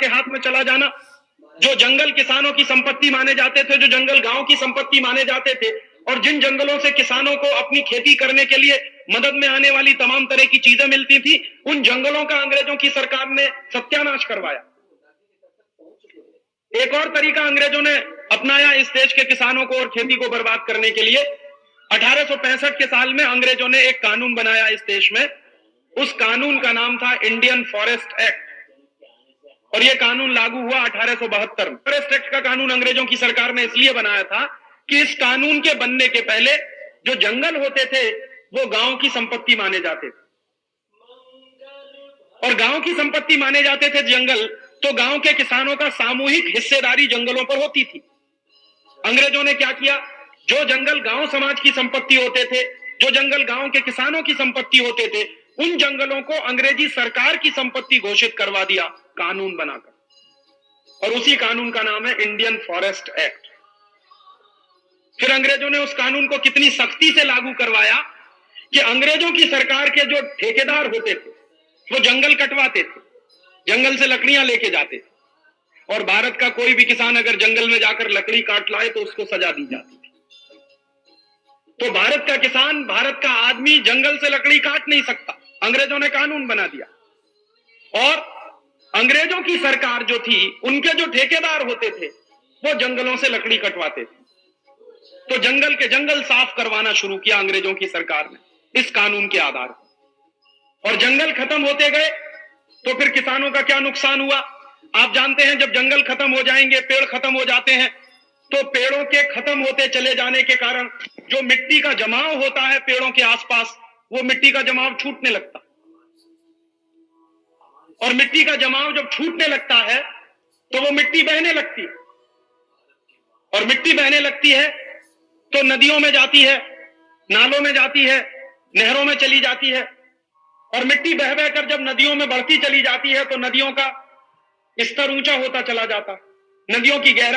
के हाथ में चला जाना, जो जंगल किसानों की संपत्ति माने जाते थे, जो जंगल गांव की संपत्ति माने जाते थे, और जिन जंगलों से किसानों को अपनी खेती करने के लिए मदद में आने वाली तमाम तरह की चीजें मिलती थी, उन जंगलों का अंग्रेजों की सरकार ने सत्यानाश करवाया। एक और तरीका अंग्रेजों ने अपनाया इस देश के किसानों को और खेती को बर्बाद करने के लिए। 1865 के साल में अंग्रेजों ने एक कानून बनाया इस देश में। उस कानून का नाम था इंडियन फॉरेस्ट एक्ट, और यह कानून लागू हुआ 1872 में। फॉरेस्ट एक्ट का कानून अंग्रेजों की सरकार ने इसलिए बनाया था कि इस कानून के बनने के पहले जो जंगल होते थे वो गांव की संपत्ति माने जाते थे, और गांव की संपत्ति माने जाते थे जंगल, तो गांव के किसानों का सामूहिक हिस्सेदारी जंगलों पर होती थी। अंग्रेजों ने क्या किया, जो जंगल गांव समाज की संपत्ति होते थे, जो जंगल गांव के किसानों की संपत्ति होते थे, उन जंगलों को अंग्रेजी सरकार की संपत्ति घोषित करवा दिया कानून बनाकर, और उसी कानून का नाम है इंडियन फॉरेस्ट एक्ट। फिर अंग्रेजों ने उस कानून को कितनी सख्ती से लागू करवाया कि अंग्रेजों की सरकार के जो ठेकेदार होते थे वो जंगल कटवाते थे, जंगल से लकड़ियां लेके जाते थे, और भारत का कोई भी किसान अगर जंगल में जाकर लकड़ी काट लाए तो उसको सजा दी जाती थी। तो भारत का किसान, भारत का आदमी जंगल से लकड़ी काट नहीं सकता, अंग्रेजों ने कानून बना दिया। और अंग्रेजों की सरकार जो थी, उनके जो ठेकेदार होते थे वो जंगलों से लकड़ी कटवाते थे। तो जंगल के जंगल साफ करवाना शुरू किया अंग्रेजों की सरकार ने इस कानून के आधार पर, और जंगल खत्म होते गए तो फिर किसानों का क्या नुकसान हुआ आप जानते हैं। जब जंगल खत्म हो जाएंगे, पेड़ खत्म हो जाते हैं, तो पेड़ों के खत्म होते चले जाने के कारण जो मिट्टी का जमाव होता है पेड़ों के आसपास, वो मिट्टी का जमाव छूटने लगता, और मिट्टी का जमाव जब छूटने लगता है तो वो मिट्टी बहने लगती है, और मिट्टी बहने लगती है तो नदियों में जाती है, नालों में जाती है, नहरों में चली जाती है, और मिट्टी बह बहकर जब नदियों में बढ़ती चली जाती है तो नदियों का स्तर ऊंचा होता चला जाता, नदियों की गहराई